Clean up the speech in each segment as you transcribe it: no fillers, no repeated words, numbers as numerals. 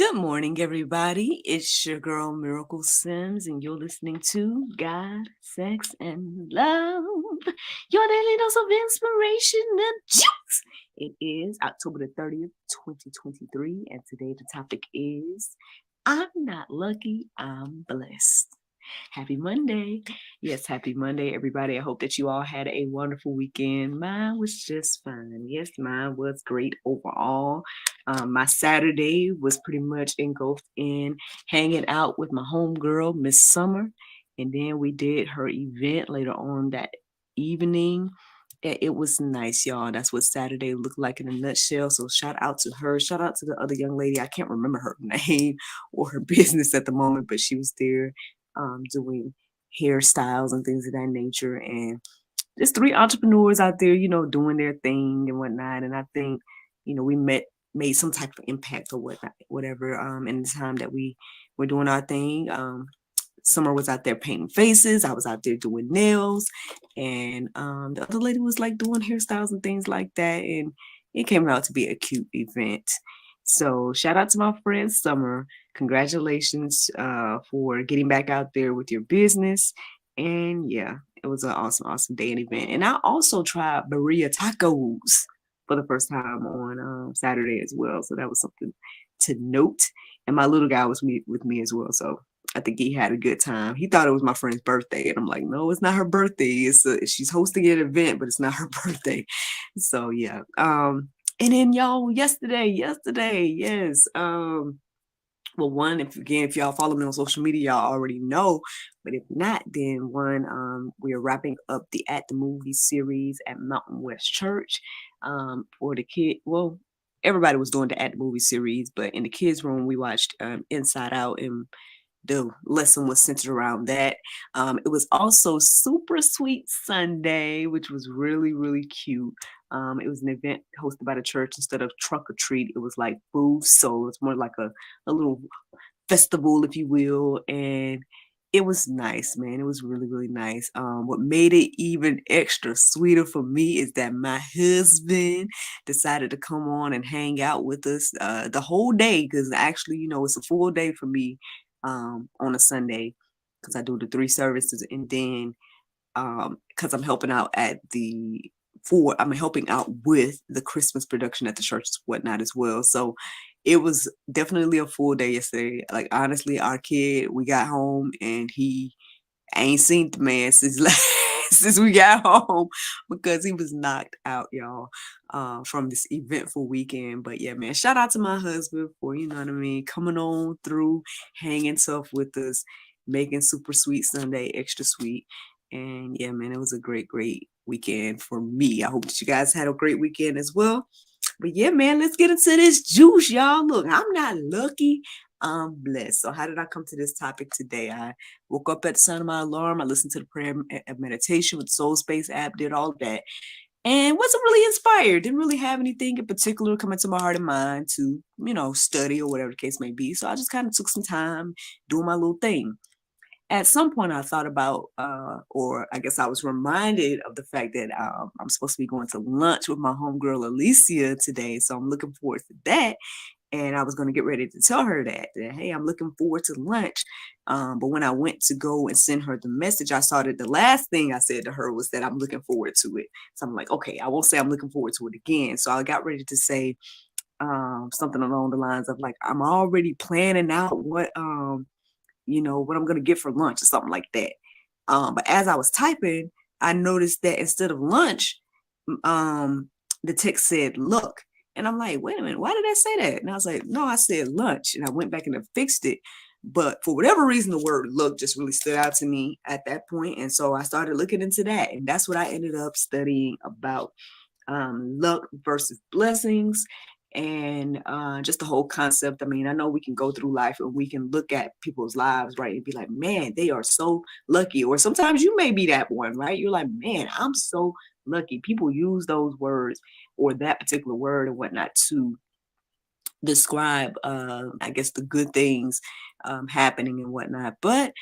Good morning, everybody. It's your girl Miracle Sims, and you're listening to God, Sex, and Love, your daily dose of inspiration and juice. It is October the 30th, 2023, and today the topic is I'm not lucky, I'm blessed. Happy Monday. Yes, happy Monday, everybody. I hope that you all had a wonderful weekend. Mine was just fine. Yes, mine was great overall. My Saturday was pretty much engulfed in hanging out with my homegirl, Miss Summer. And then we did her event later on that evening. It was nice, y'all. That's what Saturday looked like in a nutshell. So shout out to her. Shout out to the other young lady. I can't remember her name or her business at the moment, but she was there doing hairstyles and things of that nature. And there's three entrepreneurs out there, doing their thing and whatnot. And I think, we made some type of impact or whatever, in the time that we were doing our thing. Summer was out there painting faces. I was out there doing nails, and the other lady was like doing hairstyles and things like that. And it came out to be a cute event. So shout out to my friend Summer. Congratulations for getting back out there with your business. And yeah, it was an awesome, awesome day and event. And I also tried Berea tacos for the first time on Saturday as well. So that was something to note. And my little guy was with me as well. So I think he had a good time. He thought it was my friend's birthday, and I'm like, no, it's not her birthday. She's hosting an event, but it's not her birthday. So yeah. And then y'all, yesterday, yes. Well, one, if y'all follow me on social media, y'all already know. But if not, then we are wrapping up the At the Movie series at Mountain West Church. For the kid, well, everybody was doing the At the Movie series, but in the kids' room, we watched Inside Out, and the lesson was centered around that. It was also Super Sweet Sunday, which was really, really cute. It was an event hosted by the church. Instead of trunk or treat, it was like food. So it's more like a little festival, if you will. And it was nice, man. It was really, really nice. What made it even extra sweeter for me is that my husband decided to come on and hang out with us the whole day, because actually, it's a full day for me on a Sunday, because I do the 3 services, and then because I'm helping out I'm helping out with the Christmas production at the church and whatnot as well. So it was definitely a full day yesterday. Like, honestly, our kid, we got home and I ain't seen the man since we got home, because he was knocked out, y'all, from this eventful weekend. But yeah, man, shout out to my husband for, coming on through, hanging tough with us, making Super Sweet Sunday extra sweet. And yeah, man, it was a great, great weekend for me. I hope that you guys had a great weekend as well. But yeah, man, let's get into this juice, y'all. Look, I'm not lucky, I'm blessed. So how did I come to this topic today? I woke up at the sound of my alarm. I listened to the prayer and meditation with the Soul Space app, did all of that, and wasn't really inspired. Didn't really have anything in particular come into my heart and mind to, study or whatever the case may be. So I just kind of took some time doing my little thing. At some point, I thought about, or I guess I was reminded of the fact that I'm supposed to be going to lunch with my homegirl Alicia today. So I'm looking forward to that. And I was going to get ready to tell her that, hey, I'm looking forward to lunch. But when I went to go and send her the message, I saw that the last thing I said to her was that I'm looking forward to it. So I'm like, okay, I won't say I'm looking forward to it again. So I got ready to say something along the lines of, like, I'm already planning out what I'm going to get for lunch or something like that. But as I was typing, I noticed that instead of lunch, the text said, look. And I'm like, wait a minute, why did I say that? And I was like, no, I said lunch. And I went back and I fixed it. But for whatever reason, the word look just really stood out to me at that point. And so I started looking into that. And that's what I ended up studying about, luck versus blessings, and just the whole concept. I mean, I know we can go through life and we can look at people's lives, right, and be like, man, they are so lucky. Or sometimes you may be that one, right? You're like, man, I'm so lucky. People use those words or that particular word and whatnot to describe, I guess, the good things happening and whatnot. But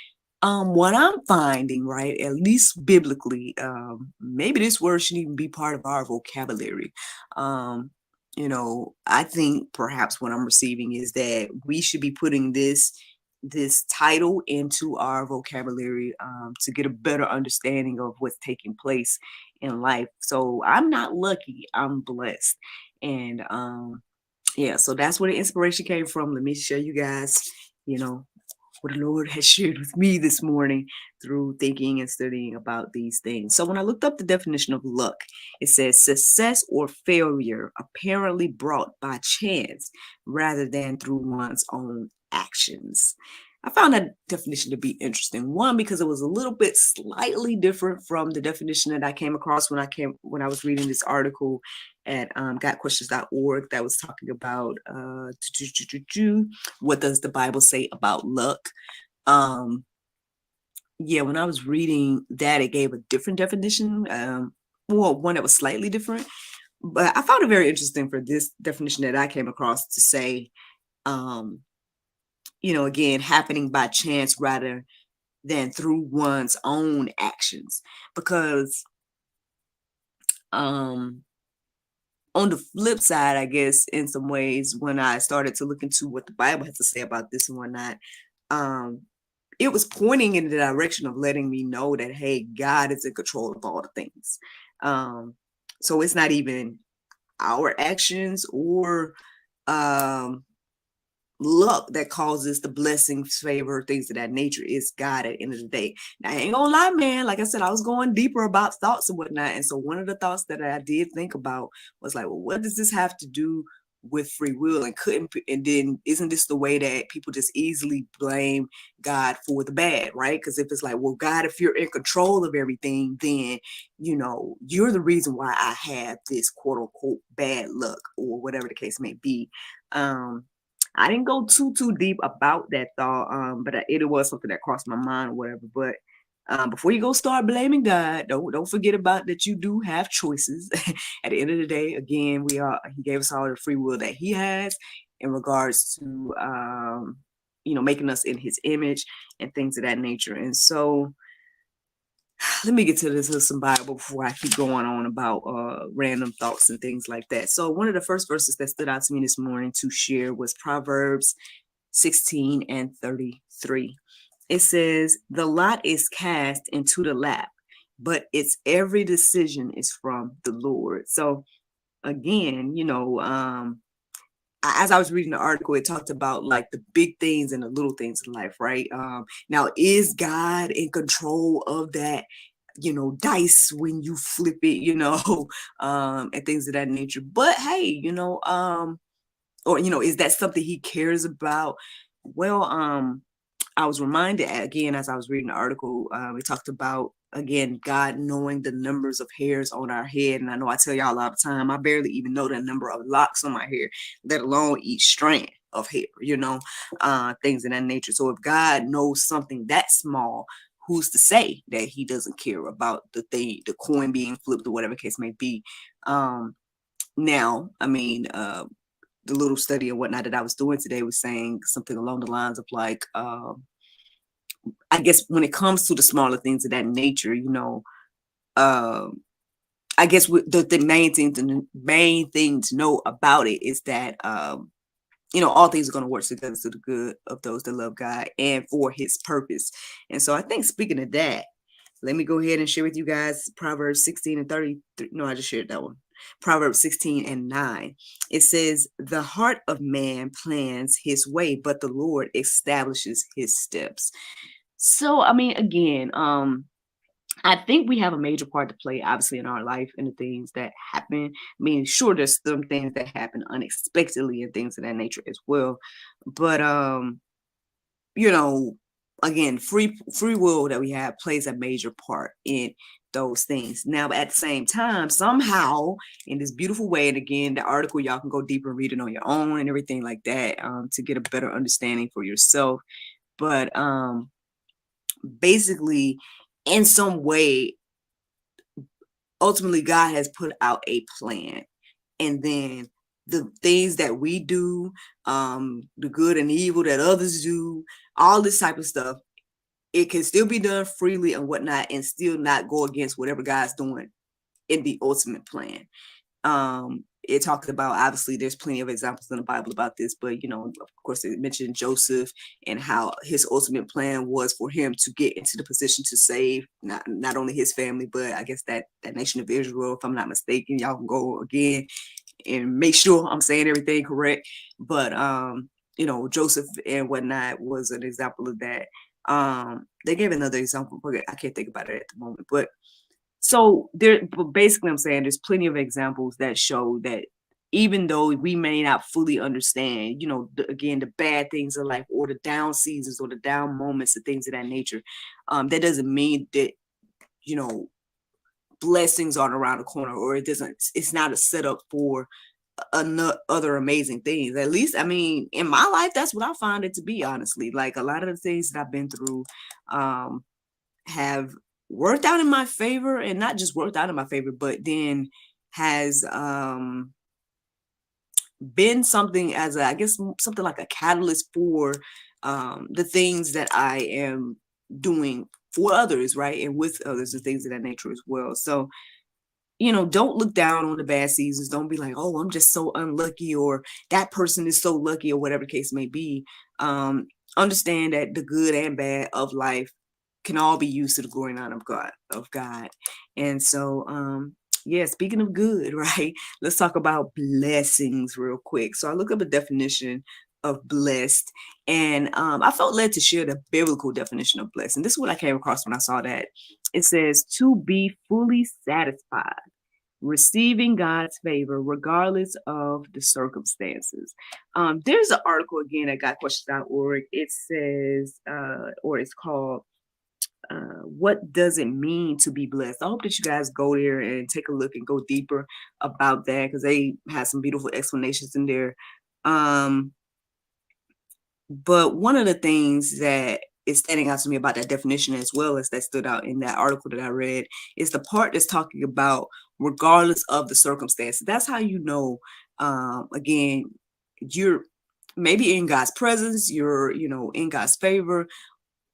what I'm finding, right, at least biblically, maybe this word shouldn't even be part of our vocabulary. I think perhaps what I'm receiving is that we should be putting this title into our vocabulary to get a better understanding of what's taking place in life. So I'm not lucky, I'm blessed. And yeah, so that's where the inspiration came from. Let me show you guys, you know, what the Lord has shared with me this morning through thinking and studying about these things. So when I looked up the definition of luck, it says success or failure apparently brought by chance rather than through one's own actions. I found that definition to be interesting. One, because it was a little bit slightly different from the definition that I came across when I was reading this article at gotquestions.org that was talking about what does the Bible say about luck. Yeah, when I was reading that, it gave a different definition. Well, one that was slightly different, but I found it very interesting for this definition that I came across to say, again, happening by chance rather than through one's own actions. Because on the flip side, I guess, in some ways, when I started to look into what the Bible has to say about this and whatnot, it was pointing in the direction of letting me know that, hey, God is in control of all the things. So it's not even our actions or luck that causes the blessings, favor, things of that nature. Is God at the end of the day. Now, I ain't gonna lie, man. Like I said, I was going deeper about thoughts and whatnot. And so one of the thoughts that I did think about was like, well, what does this have to do with free will? And then isn't this the way that people just easily blame God for the bad, right? Because if it's like, well, God, if you're in control of everything, then you're the reason why I have this quote unquote bad luck or whatever the case may be. I didn't go too deep about that thought, but it was something that crossed my mind or whatever. But before you go start blaming God, don't forget about that you do have choices. At the end of the day, again, He gave us all the free will that He has in regards to making us in His image and things of that nature. And so let me get to this with some Bible before I keep going on about random thoughts and things like that. So one of the first verses that stood out to me this morning to share was Proverbs 16 and 33. It says, the lot is cast into the lap, but its every decision is from the Lord. So again, as I was reading the article, it talked about like the big things and the little things in life, right? Now, is God in control of that, dice when you flip it, and things of that nature? But hey, is that something He cares about? Well, I was reminded again as I was reading the article, it talked about, again, God knowing the numbers of hairs on our head. And I know I tell y'all all the time, I barely even know the number of locks on my hair, let alone each strand of hair, things of that nature. So if God knows something that small, who's to say that He doesn't care about the coin being flipped or whatever case may be? Now, I mean, the little study and whatnot that I was doing today was saying something along the lines of like, I guess when it comes to the smaller things of that nature, I guess the main thing to know about it is that, all things are going to work together to the good of those that love God and for His purpose. And so I think, speaking of that, let me go ahead and share with you guys Proverbs 16 and 33. No, I just shared that one. Proverbs 16 and 9. It says, the heart of man plans his way, but the Lord establishes his steps. So, I mean, again, I think we have a major part to play, obviously, in our life and the things that happen. I mean, sure, there's some things that happen unexpectedly and things of that nature as well. But again, free will that we have plays a major part in those things. Now, at the same time, somehow, in this beautiful way, and again, the article, y'all can go deeper and read it on your own and everything like that, to get a better understanding for yourself. But basically, in some way, ultimately, God has put out a plan, and then the things that we do, the good and evil that others do, all this type of stuff, it can still be done freely and whatnot, and still not go against whatever God's doing in the ultimate plan. it talked about, obviously there's plenty of examples in the Bible about this, but of course it mentioned Joseph and how his ultimate plan was for him to get into the position to save not only his family, but I guess that nation of Israel, if I'm not mistaken. Y'all can go again and make sure I'm saying everything correct. But Joseph and whatnot was an example of that. They gave another example, but I can't think about it at the moment. But basically I'm saying there's plenty of examples that show that even though we may not fully understand, again, the bad things of life or the down seasons or the down moments and things of that nature, that doesn't mean that, blessings aren't around the corner, or it's not a setup for other amazing things. At least, I mean, in my life, that's what I find it to be, honestly. Like, a lot of the things that I've been through have worked out in my favor, and not just worked out in my favor, but then has been something I guess something like a catalyst for the things that I am doing for others, right? And with others and things of that nature as well. So, don't look down on the bad seasons. Don't be like, oh, I'm just so unlucky, or that person is so lucky, or whatever the case may be. Understand that the good and bad of life can all be used to the glory and honor of God. And so, yeah, speaking of good, right? Let's talk about blessings real quick. So I looked up a definition of blessed, and I felt led to share the biblical definition of blessed. And this is what I came across when I saw that. It says to be fully satisfied, receiving God's favor regardless of the circumstances. There's an article again at GodQuestions.org. It says, or it's called, what does it mean to be blessed? I hope that you guys go there and take a look and go deeper about that, because they have some beautiful explanations in there. But one of the things that is standing out to me about that definition, as well as that stood out in that article that I read, is the part that's talking about regardless of the circumstances. That's how again, you're maybe in God's presence, you're, in God's favor,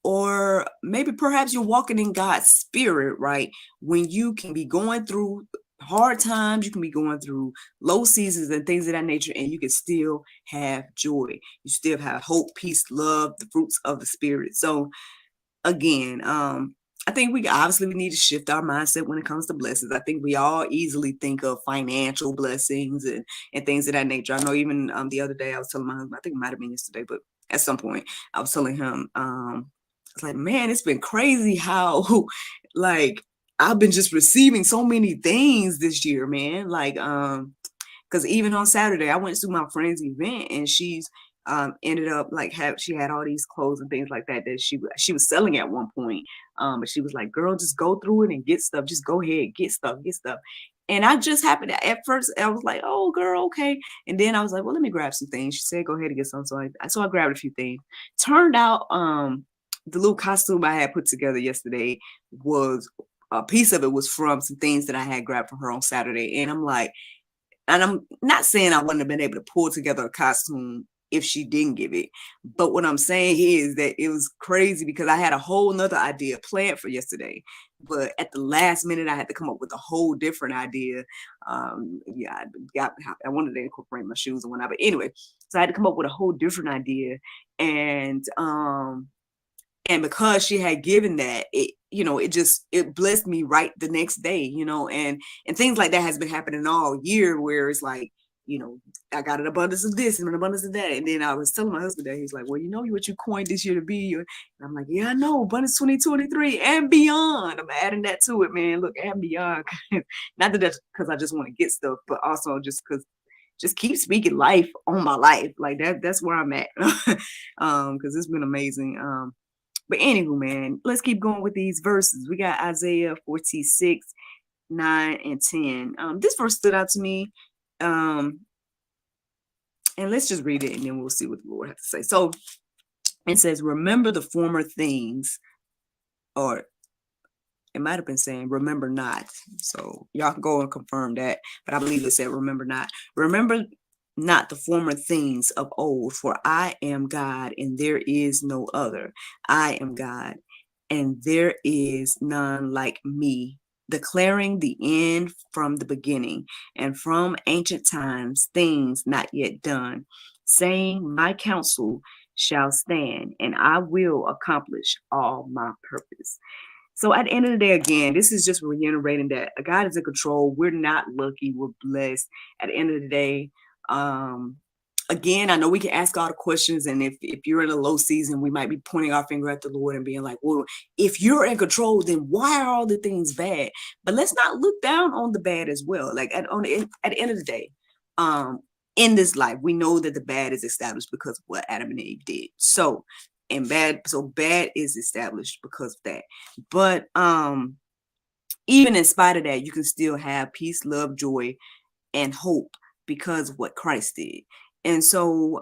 or maybe perhaps you're walking in God's spirit, right? When you can be going through hard times, you can be going through low seasons and things of that nature, and you can still have joy. You still have hope, peace, love, the fruits of the spirit. So again, I think we need to shift our mindset when it comes to blessings. I think we all easily think of financial blessings and things of that nature. I know even the other day I was telling my husband, I think it might have been yesterday, but at some point I was telling him, it's like, man, it's been crazy how like I've been just receiving so many things this year, man. Like, because even on Saturday, I went to my friend's event, and she's ended up like she had all these clothes and things like that she was selling at one point. But she was like, girl, just go through it and get stuff. Just go ahead, get stuff. And I just happened to, at first, I was like, oh, girl, okay. And then I was like, well, let me grab some things. She said, go ahead and get some. So I grabbed a few things. Turned out, the little costume I had put together yesterday was a piece of it was from some things that I had grabbed from her on Saturday. And I'm not saying I wouldn't have been able to pull together a costume if she didn't give it. But what I'm saying is that it was crazy because I had a whole nother idea planned for yesterday. But at the last minute, I had to come up with a whole different idea. Yeah, I wanted to incorporate my shoes and whatnot. But anyway, so I had to come up with a whole different idea. And because she had given that, it blessed me right the next day, and things like that has been happening all year, where it's like, I got an abundance of this and an abundance of that. And then I was telling my husband that, he's like, well, what you coined this year to be. And I'm like, yeah, I know, abundance 2023 and beyond. I'm adding that to it, man. Look, and beyond. Not that that's because I just want to get stuff, but also just keep speaking life on my life. Like that's where I'm at. Because it's been amazing. But anywho, man, let's keep going with these verses. We got Isaiah 46, 9, and 10. This verse stood out to me. And let's just read it, and then we'll see what the Lord has to say. So it says, remember the former things, or it might have been saying, remember not. So y'all can go and confirm that. But I believe it said, remember not. Remember not the former things of old, for I am God and there is no other. I am God and there is none like me, declaring the end from the beginning, and from ancient times things not yet done, saying, my counsel shall stand, and I will accomplish all my purpose. So at the end of the day, again, this is just reiterating that God is in control. We're not lucky. We're blessed. At the end of the day, um, again, I know we can ask all the questions, and if you're in a low season, we might be pointing our finger at the Lord and being like, well, if you're in control, then why are all the things bad? But let's not look down on the bad as well. Like at the end of the day, um, in this life, we know that the bad is established because of what Adam and Eve did. So bad is established because of that. But even in spite of that, you can still have peace, love, joy, and hope because of what Christ did. And so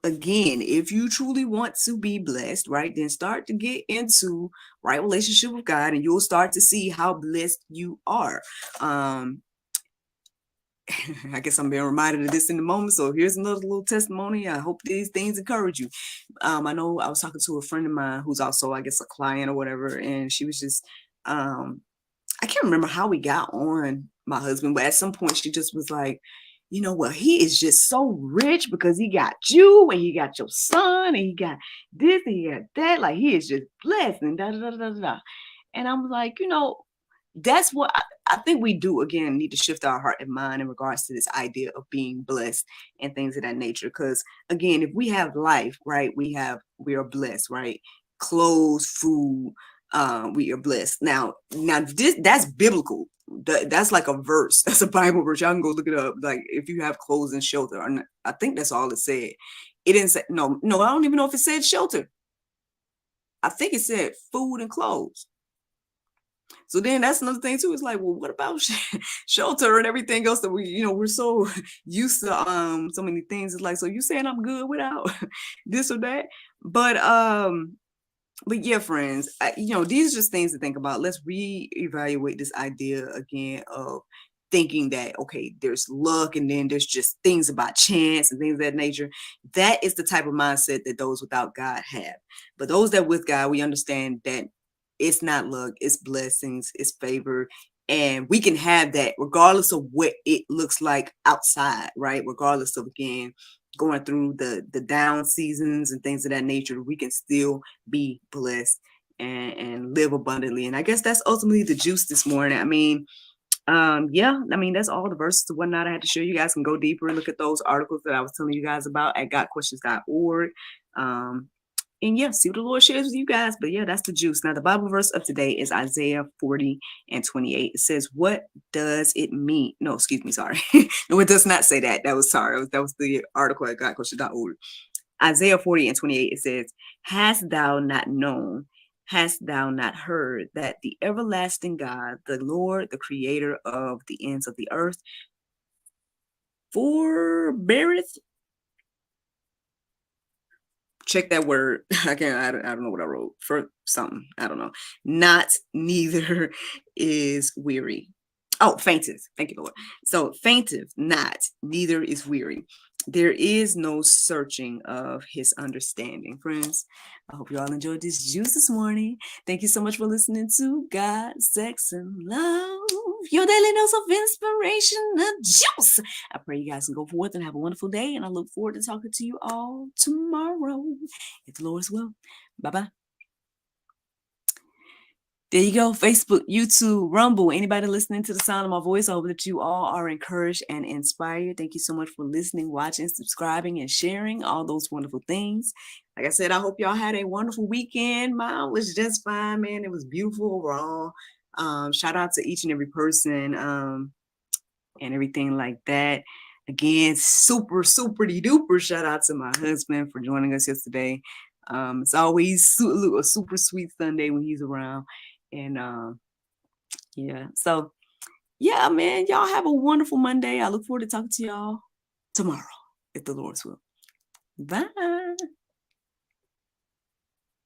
again, if you truly want to be blessed, right, then start to get into right relationship with God, and you'll start to see how blessed you are. I guess I'm being reminded of this in the moment. So here's another little testimony. I hope these things encourage you. I know I was talking to a friend of mine who's also, I guess, a client or whatever, and she was just, I can't remember how we got on my husband, but at some point she just was like, you know what, he is just so rich because he got you and he got your son and he got this and he got that. Like, he is just blessed and da da da da da. And I'm like, that's what I think we do, again, need to shift our heart and mind in regards to this idea of being blessed and things of that nature. Because again, if we have life, right, we are blessed, right? Clothes, food, we are blessed. Now that's biblical. That's like a verse. That's a Bible verse. Y'all can go look it up. Like, if you have clothes and shelter, I think that's all it said. It didn't say no. I don't even know if it said shelter. I think it said food and clothes. So then that's another thing too. It's like, well, what about shelter and everything else that we're so used to so many things. It's like, so you saying I'm good without this or that? But yeah, friends, these are just things to think about. Let's reevaluate this idea again of thinking that, okay, there's luck and then there's just things about chance and things of that nature. That is the type of mindset that those without God have. But those that with God, we understand that it's not luck, it's blessings, it's favor. And we can have that regardless of what it looks like outside, right? Regardless of, again, going through the down seasons and things of that nature, we can still be blessed and live abundantly. And I guess that's ultimately the juice this morning. I mean, that's all the verses and whatnot I had to show you guys. Can go deeper and look at those articles that I was telling you guys about at gotquestions.org. And yeah, see what the Lord shares with you guys. But yeah, that's the juice. Now, the Bible verse of today is Isaiah 40:28. It says, what does it mean? No, excuse me, sorry. No, it does not say that. That was the article at gotquestions.org. Isaiah 40:28, it says, hast thou not known, hast thou not heard, that the everlasting God, the Lord, the creator of the ends of the earth, forbeareth. Check that word. I don't know what I wrote for something. I don't know. Not, neither is weary. Oh, fainteth. Thank you, Lord. So fainteth not, neither is weary. There is no searching of his understanding. Friends, I hope you all enjoyed this juice this morning. Thank you so much for listening to God, Sex, and Love, your daily dose of inspiration and juice. I pray you guys can go forth and have a wonderful day, and I look forward to talking to you all tomorrow, if the Lord's will. Bye-bye. There you go. Facebook, YouTube, Rumble. Anybody listening to the sound of my voice, I hope that you all are encouraged and inspired. Thank you so much for listening, watching, subscribing, and sharing all those wonderful things. Like I said, I hope y'all had a wonderful weekend. Mine was just fine, man. It was beautiful overall. Shout out to each and every person and everything like that. Again, super, super duper shout out to my husband for joining us yesterday. It's always a super sweet Sunday when he's around. And yeah, so yeah, man, y'all have a wonderful Monday. I look forward to talking to y'all tomorrow, if the Lord's will. Bye.